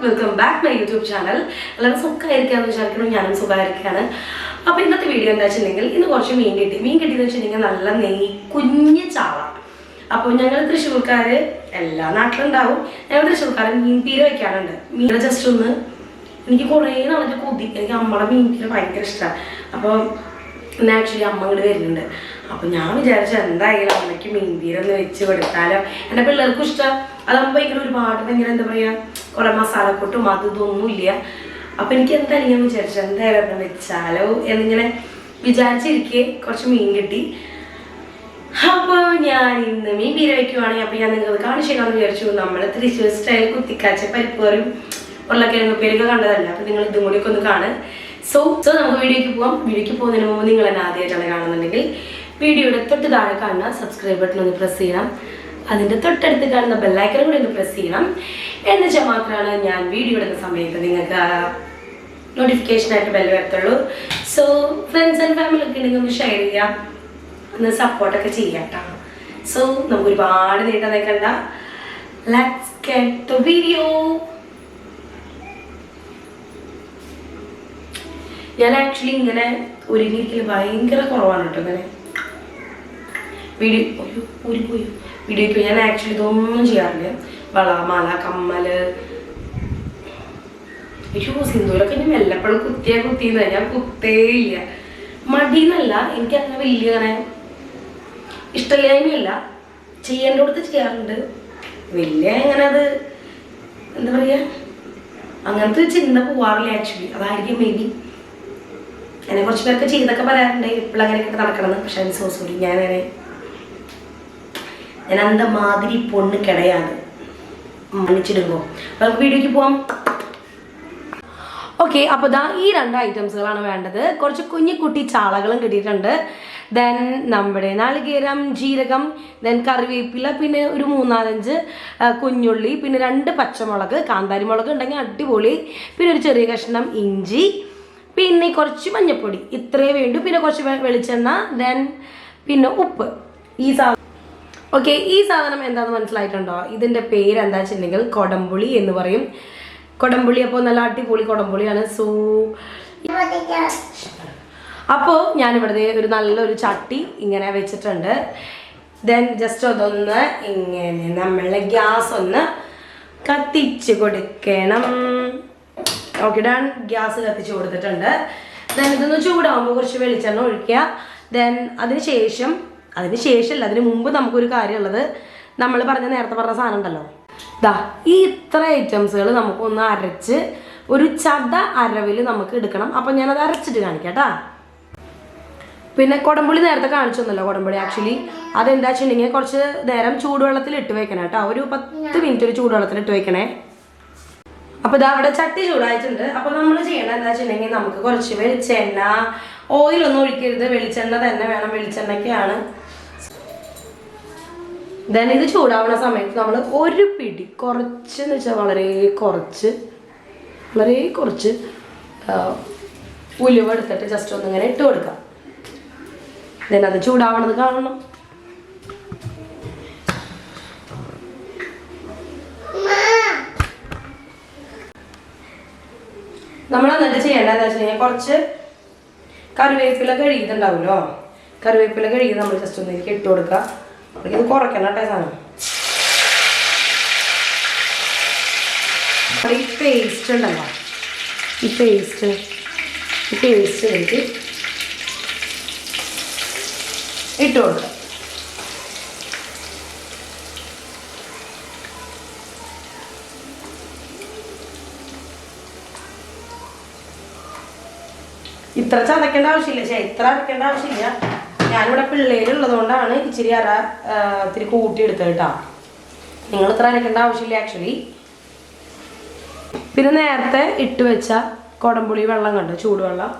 Welcome back my YouTube channel. എല്ലാവരും സുഖമായിരിക്കാന്ന് വിചാരിക്കണം. ഞാനും സുഖമായിരിക്കാണ്. അപ്പോൾ ഇന്നത്തെ വീഡിയോ എന്താ വെച്ചിട്ടുണ്ടെങ്കിൽ ഇന്ന് കുറച്ച് മീൻ കിട്ടിയെന്ന് വെച്ചിട്ടുണ്ടെങ്കിൽ നല്ല നെയ് കുഞ്ഞ് ചാള. അപ്പോൾ ഞങ്ങൾ തൃശ്ശൂർക്കാർ എല്ലാ നാട്ടിലുണ്ടാവും. ഞങ്ങൾ തൃശ്ശൂർക്കാരൻ മീൻ പീര വയ്ക്കാറുണ്ട്. മീൻ ജസ്റ്റ് ഒന്ന് എനിക്ക് കുറേ നാളത്തെ കൊതി, എനിക്ക് അമ്മയുടെ മീൻ പീര ഭയങ്കര ഇഷ്ടമാണ്. അപ്പോൾ ഇന്ന് ആക്ച്വലി അമ്മ ഇങ്ങോട്ട് വരുന്നുണ്ട്. അപ്പോൾ ഞാൻ വിചാരിച്ചു എന്തായാലും അമ്മയ്ക്ക് മീൻ പീര ഒന്ന് വെച്ച് കൊടുത്താലോ. എൻ്റെ പിള്ളേർക്കും ഇഷ്ടം. അതാകുമ്പോൾ ഭയങ്കര ഒരുപാട് ഭയങ്കര എന്താ പറയുക, കുറേ മസാലപ്പൊട്ടും അത് ഇതൊന്നും ഇല്ല. അപ്പോൾ എനിക്ക് എന്തായാലും ഞാൻ വിചാരിച്ചു എന്തായാലും ഒന്ന് വെച്ചാലോ എന്നിങ്ങനെ വിചാരിച്ചിരിക്കെ കുറച്ച് മീൻ കിട്ടി. അപ്പോൾ ഞാൻ ഇന്ന് മീൻ പീര വയ്ക്കുവാണെങ്കിൽ അപ്പോൾ ഞാൻ നിങ്ങൾക്ക് കാണിച്ചു തരാമെന്ന് വിചാരിച്ചു. നമ്മൾ തൃശ്ശൂർ സ്റ്റൈൽ കുത്തിക്കാച്ച പരിപ്പ് കറിയും ഉരുളക്കിഴങ്ങ് പേരൊക്കെ കണ്ടതല്ല. അപ്പോൾ നിങ്ങൾ ഇതും കൂടിയൊക്കെ ഒന്ന് കാണുക. സോ നമുക്ക് വീഡിയോയ്ക്ക് പോകാം. വീഡിയോയ്ക്ക് പോകുന്നതിന് മുമ്പ് നിങ്ങൾ എന്നെ ആദ്യമായിട്ടാണ് കാണുന്നുണ്ടെങ്കിൽ വീഡിയോയുടെ തൊട്ട് താഴെ കാണുന്ന സബ്സ്ക്രൈബ് ബട്ടൺ ഒന്ന് പ്രസ് ചെയ്യണം. അതിൻ്റെ തൊട്ടടുത്ത് കാണുന്ന ബെല്ലൈക്കൺ കൂടി ഒന്ന് പ്രസ് ചെയ്യണം. എന്നുവെച്ചാൽ മാത്രമാണ് ഞാൻ വീഡിയോ ഇടുന്ന സമയത്ത് നിങ്ങൾക്ക് നോട്ടിഫിക്കേഷനായിട്ട് ബെല്ല് വരത്തുള്ളൂ. സോ ഫ്രണ്ട്സ് ആൻഡ് ഫാമിലി ഒക്കെ ഉണ്ടെങ്കിൽ ഒന്ന് ഷെയർ ചെയ്യാം, ഒന്ന് സപ്പോർട്ടൊക്കെ ചെയ്യാം കേട്ടോ. സോ നമുക്ക് ഒരുപാട് നീട്ടാൻ നിൽക്കണ്ട. Let's get the video. ഞാൻ ആക്ച്വലി ഇങ്ങനെ ഒരുങ്ങിയിരിക്കൽ ഭയങ്കര കുറവാണ് കേട്ടോ. ഇങ്ങനെ വീഡിയോയ്ക്ക് ഞാൻ ആക്ച്വലി ഇതൊന്നും ചെയ്യാറില്ല. വള, മാല, കമ്മല്, സിന്ദൂരൊക്കെ ഞാൻ മെല്ലപ്പോഴും കുത്തിയെന്ന് ഞാൻ കുത്തേയില്ല. മടിയെന്നല്ല, എനിക്കങ്ങനെ വലിയ അങ്ങനെ ഇഷ്ടമില്ലായ്മയല്ല, ചെയ്യേണ്ടടുത്ത് ചെയ്യാറുണ്ട്. വലിയ അങ്ങനെ അത് എന്താ പറയുക, അങ്ങനത്തെ ചിന്ത പോവാറില്ല ആക്ച്വലി. അതായിരിക്കും മേ ബി. എന്നെ കുറച്ച് പേർക്ക് ചെയ്തൊക്കെ പറയാറുണ്ട് ഇപ്പോഴും അങ്ങനെയൊക്കെ നടക്കണമെന്ന്. പക്ഷെ അത് സോറി, ഞാൻ അന്ത മാതിരി പൊണ്ണ് കിടയാണ്, മണിച്ചിടുമ്പോ. അപ്പൊ നമുക്ക് വീഡിയോക്ക് പോവാം. ഓക്കെ, അപ്പോൾ ദാ ഈ രണ്ട് ഐറ്റംസുകളാണ് വേണ്ടത്. കുറച്ച് കുഞ്ഞി ചാളകളും കിട്ടിയിട്ടുണ്ട്. ദെൻ നമ്മുടെ നാളികേരം, ജീരകം, ദെൻ കറിവേപ്പില, പിന്നെ ഒരു 3-4 കുഞ്ഞുള്ളി, പിന്നെ 2 പച്ചമുളക്, കാന്താരി മുളക് ഉണ്ടെങ്കിൽ അടിപൊളി, പിന്നെ ഒരു ചെറിയ കഷ്ണം ഇഞ്ചി, പിന്നെ കുറച്ച് മഞ്ഞൾപ്പൊടി, ഇത്രയേ വേണ്ടൂ. പിന്നെ കുറച്ച് വെളിച്ചെണ്ണ, ദെൻ പിന്നെ ഉപ്പ്. ഓക്കെ, ഈ സാധനം എന്താണെന്ന് മനസ്സിലായിട്ടുണ്ടോ? ഇതിൻ്റെ പേര് എന്താ വെച്ചിട്ടുണ്ടെങ്കിൽ കൊടംപുളി എന്ന് പറയും. കൊടംപുളി അപ്പോൾ നല്ല അടിപൊളി കൊടംപുളിയാണ്. സോ അപ്പോൾ ഞാനിവിടെ ഒരു നല്ലൊരു ചട്ടി ഇങ്ങനെ വെച്ചിട്ടുണ്ട്. ദെൻ ജസ്റ്റ് അതൊന്ന് ഇങ്ങനെ നമ്മളെ ഗ്യാസ് ഒന്ന് കത്തിച്ച് കൊടുക്കണം. Okay done. ഗ്യാസ് കത്തിച്ച് കൊടുത്തിട്ടുണ്ട്. ദെൻ ഇതൊന്ന് ചൂടാകുമ്പോൾ കുറച്ച് വെളിച്ചെണ്ണ ഒഴിക്കുക. ദെൻ അതിന് മുമ്പ് നമുക്കൊരു കാര്യമുള്ളത്, നമ്മൾ നേരത്തെ പറഞ്ഞ സാധനം ഉണ്ടല്ലോ, ദാ ഈ ഇത്ര ഐറ്റംസുകൾ നമുക്കൊന്ന് അരച്ച് ഒരു ചത അരവിൽ നമുക്ക് എടുക്കണം. അപ്പം ഞാനത് അരച്ചിട്ട് കാണിക്കാം കേട്ടോ. പിന്നെ കൊടംപുളി നേരത്തെ കാണിച്ചൊന്നുമല്ലോ. കൊടംപുളി ആക്ച്വലി അതെന്താ വെച്ചിട്ടുണ്ടെങ്കിൽ കുറച്ച് നേരം ചൂടുവെള്ളത്തിൽ ഇട്ട് വെക്കണം കേട്ടോ. ഒരു 10 മിനിറ്റ് ഒരു ചൂടുവെള്ളത്തിൽ ഇട്ട് വെക്കണേ. അപ്പോൾ ഇതാ അവിടെ ചട്ടി ചൂടായിട്ടുണ്ട്. അപ്പോൾ നമ്മൾ ചെയ്യേണ്ടത് എന്താ വെച്ചിട്ടുണ്ടെങ്കിൽ നമുക്ക് കുറച്ച് വെളിച്ചെണ്ണ, ഓയിലൊന്നും ഒഴിക്കരുത്, വെളിച്ചെണ്ണ തന്നെ വേണം. വെളിച്ചെണ്ണയ്ക്കാണ്. ദെൻ ഇത് ചൂടാവുന്ന സമയത്ത് നമ്മൾ ഒരു പിടി കുറച്ച് എന്ന് വെച്ചാൽ വളരെ കുറച്ച് ഉലുവ എടുത്തിട്ട് ജസ്റ്റ് ഒന്നിങ്ങനെ ഇട്ട് കൊടുക്കാം. ദെൻ അത് ചൂടാവണത് കാണണം. നമ്മൾ എന്നിട്ട് ചെയ്യേണ്ടതെന്ന് വെച്ച് കഴിഞ്ഞാൽ കുറച്ച് കറിവേപ്പില കഴുകിയിട്ടുണ്ടാവുമല്ലോ, കറിവേപ്പില കഴുകി നമ്മൾ ജസ്റ്റ് ഒന്നിലേക്ക് ഇട്ട് കൊടുക്കുക. ഇത് കുറയ്ക്കണം കേട്ടോ സാധനം. ഈ പേസ്റ്റ് ഉണ്ടല്ലോ, ഈ പേസ്റ്റ് എനിക്ക് ഇട്ട് കൊടുക്കുക. ഇത്ര ചതക്കേണ്ട ആവശ്യമില്ല. ഞാനിവിടെ പിള്ളേരുള്ളത് കൊണ്ടാണ് ഇച്ചിരി ഇത്തിരി കൂട്ടിയെടുത്തത് കേട്ടോ. നിങ്ങൾ ഇത്ര അരക്കേണ്ട ആവശ്യമില്ല ആക്ച്വലി. പിന്നെ നേരത്തെ ഇട്ട് വെച്ച കൊടംപുളി വെള്ളം കണ്ടോ, ചൂടുവെള്ളം,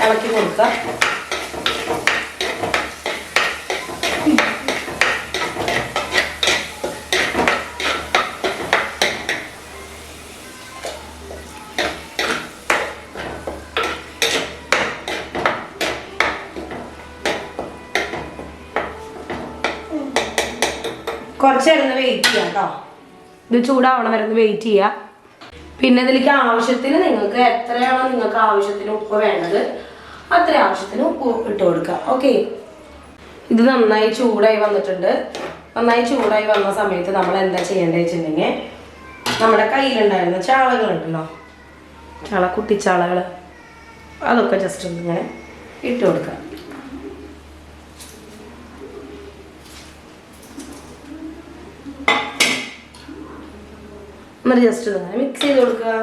ഇളക്കി കൊടുക്കുക. കുറച്ച് നേരം വെയിറ്റ് ചെയ്യാം കേട്ടോ. ഇത് ചൂടാവണം വരെ ഒന്ന് വെയിറ്റ് ചെയ്യുക. പിന്നെ ഇതിലേക്ക് ആവശ്യത്തിന് നിങ്ങൾക്ക് എത്രയാണോ നിങ്ങൾക്ക് ആവശ്യത്തിന് ഉപ്പ് വേണ്ടത് അത്ര ആവശ്യത്തിന് ഉപ്പ് ഇട്ട് കൊടുക്കുക. ഓക്കെ, ഇത് നന്നായി ചൂടായി വന്നിട്ടുണ്ട്. നന്നായി ചൂടായി വന്ന സമയത്ത് നമ്മൾ എന്താ ചെയ്യേണ്ടത് വെച്ചിട്ടുണ്ടെങ്കിൽ നമ്മുടെ കയ്യിലുണ്ടായിരുന്ന ചാളകളുണ്ടല്ലോ, കുട്ടിച്ചാളകൾ, അതൊക്കെ ജസ്റ്റ് ഒന്നിങ്ങനെ ഇട്ട് കൊടുക്കുക. എന്നിട്ട് ജസ്റ്റ് ഇങ്ങനെ മിക്സ് ചെയ്ത് കൊടുക്കുക.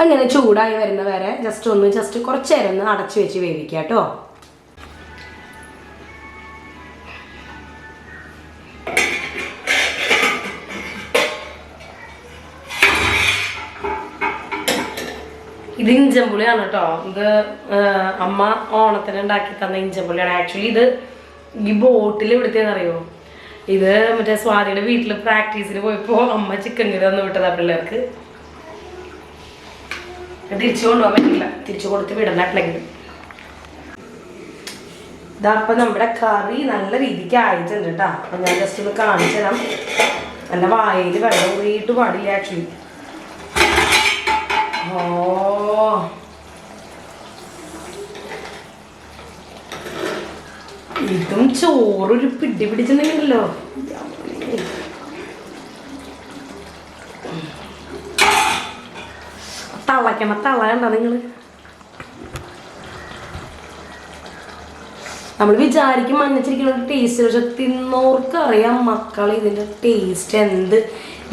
അങ്ങനെ ചൂടായി വരുന്ന വരെ ജസ്റ്റ് കുറച്ച് നേരം ഒന്ന് അടച്ചു വെച്ച് വേവിക്കുക കേട്ടോ. ഇത് ഇഞ്ചമ്പുളിയാണ് കേട്ടോ. ഇത് അമ്മ ഓണത്തിന് ഉണ്ടാക്കി തന്ന ഇഞ്ചമ്പുളിയാണ്. ആക്ച്വലി ഇത് ഈ ബോട്ടിൽ ഇവിടുത്തേന്നറിയോ, ഇത് മറ്റേ സ്വാതിയുടെ വീട്ടിൽ പ്രാക്ടീസിന് പോയപ്പോൾ അമ്മ ചിക്കൻ കറി തന്നു വിട്ടതാ പിള്ളേർക്ക്. തിരിച്ചു കൊണ്ടുപോകാൻ പറ്റില്ല, തിരിച്ചു കൊടുത്ത് വിടണം എപ്പോഴെങ്കിലും. ഇതപ്പം നമ്മുടെ കറി നല്ല രീതിക്ക് ആയിട്ടുണ്ട് കേട്ടോ. അപ്പം ഞാൻ ജസ്റ്റ് ഒന്ന് കാണിച്ചു തരാം. എൻ്റെ വായിൽ വെള്ളം ഊറിയിട്ട് പാടില്ല ആക്ച്വലി. ഇതും ചോറൊരു പിടി പിടിച്ചിട്ടുണ്ടെങ്കിലല്ലോ തള കണ്ടോ നിങ്ങൾ. നമ്മൾ വിചാരിക്കും മഞ്ഞച്ചിരിക്കുന്ന ടേസ്റ്റ്, പക്ഷെ തിന്നോർക്ക് അറിയാം മക്കളെ ഇതിൻ്റെ ടേസ്റ്റ് എന്ത്,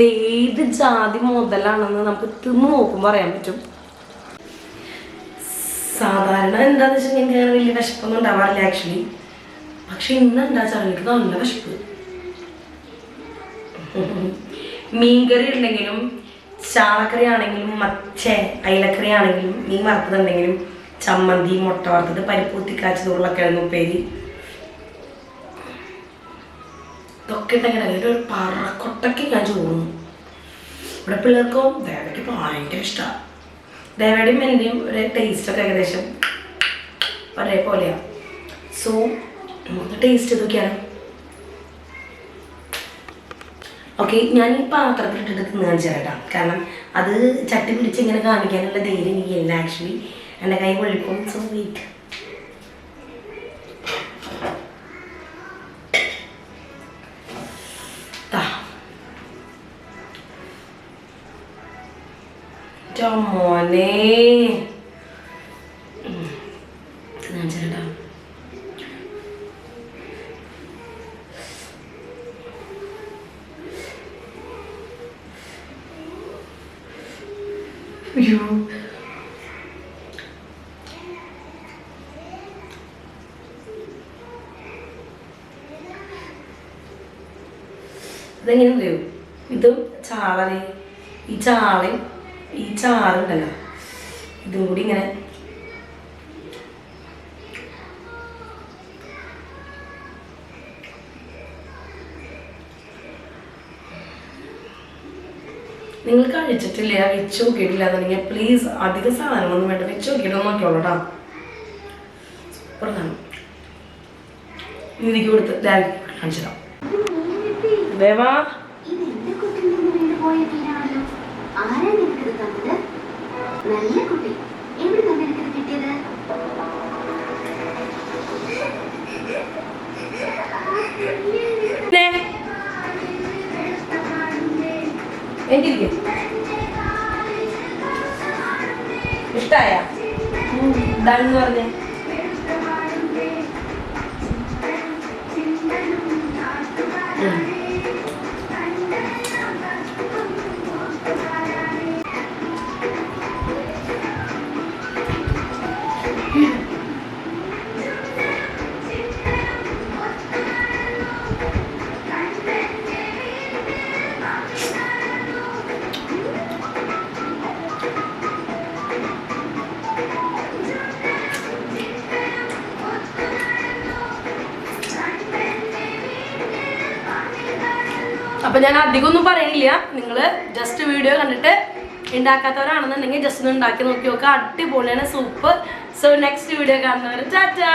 ഏത് ജാതി മുതലാണെന്ന് നമുക്ക് തിന്ന് നോക്കുമ്പോൾ അറിയാൻ പറ്റും. സാധാരണ എന്താന്ന് വെച്ചിട്ടുണ്ടെങ്കിൽ അങ്ങനെ വലിയ വിശപ്പൊന്നും ഉണ്ടാവാറില്ല ആക്ച്വലി. പക്ഷെ ഇന്ന് എന്താ വെച്ചാൽ എനിക്ക് നല്ല വിശപ്പ്. മീൻകറി ഉണ്ടെങ്കിലും ചാളക്കറി ആണെങ്കിലും അയിലക്കറി ആണെങ്കിലും മീൻ വറുത്തതുണ്ടെങ്കിലും ചമ്മന്തി, മുട്ട വറുത്തത്, പരിപ്പ് കുത്തിക്കാച്ചത്, ഉരുളക്കിഴങ്ങ് ഉപ്പേരി, ഇതൊക്കെ ഉണ്ടെങ്കിൽ ഒരു പറക്കൊട്ടയ്ക്ക് ഞാൻ ചോറുന്നു. ഇവിടെ പിള്ളേർക്കും ദേവയ്ക്ക് ഭയങ്കര ഇഷ്ടമാണ്. ദേവയുടെയും എൻ്റെയും ഒരു ടേസ്റ്റൊക്കെ ഏകദേശം ഒരേപോലെയാണ്. സോ നമുക്ക് ടേസ്റ്റ് ഇതൊക്കെയാണ്. ഓക്കെ, ഞാൻ ഈ പാത്രത്തിലിട്ടിട്ട് തിന്ന് കാണിച്ചു തരാം. കാരണം അത് ചട്ടി പിടിച്ച് ഇങ്ങനെ കാണിക്കാനുള്ള ധൈര്യം എനിക്കില്ല ആക്ച്വലി. എൻ്റെ കൈ പൊള്ളിപ്പം. So wait. മോനെ കാണിച്ചു തരാം. അയ്യോ, ഇതെങ്ങനെ അറിയോ, ഇത് ചാളനെ, ഈ ചാളയും ഈ ചാറുണ്ടല്ലോ ഇതും കൂടി ഇങ്ങനെ നിങ്ങൾ കഴിച്ചിട്ടില്ല, വെച്ച് നോക്കിയിട്ടില്ല എന്നുണ്ടെങ്കിൽ പ്ലീസ് അധികം സാധനങ്ങളൊന്നും വേണ്ട, വെച്ച് നോക്കിയിട്ട് നോക്കിയോളൂ കേട്ടോ. സൂപ്പറാണ്. ഇതിക്ക് കൊടുത്ത് കാണിച്ചിടാം. ദേവാ നല്ല കുട്ടി, എവിടെ നിനക്കിത് കിട്ടിയത്? ഇഷ്ടായ ഇതാണെന്ന് പറഞ്ഞേ. അപ്പോൾ ഞാൻ അധികം ഒന്നും പറയണില്ല, നിങ്ങൾ ജസ്റ്റ് വീഡിയോ കണ്ടിട്ട് ഉണ്ടാക്കാത്തവരാണെന്നുണ്ടെങ്കിൽ ജസ്റ്റ് ഒന്ന് ഉണ്ടാക്കി നോക്കി നോക്കുക, അടിപൊളിയാണ്, സൂപ്പർ. സോ നെക്സ്റ്റ് വീഡിയോ കാണുന്നവർ ടാറ്റാ.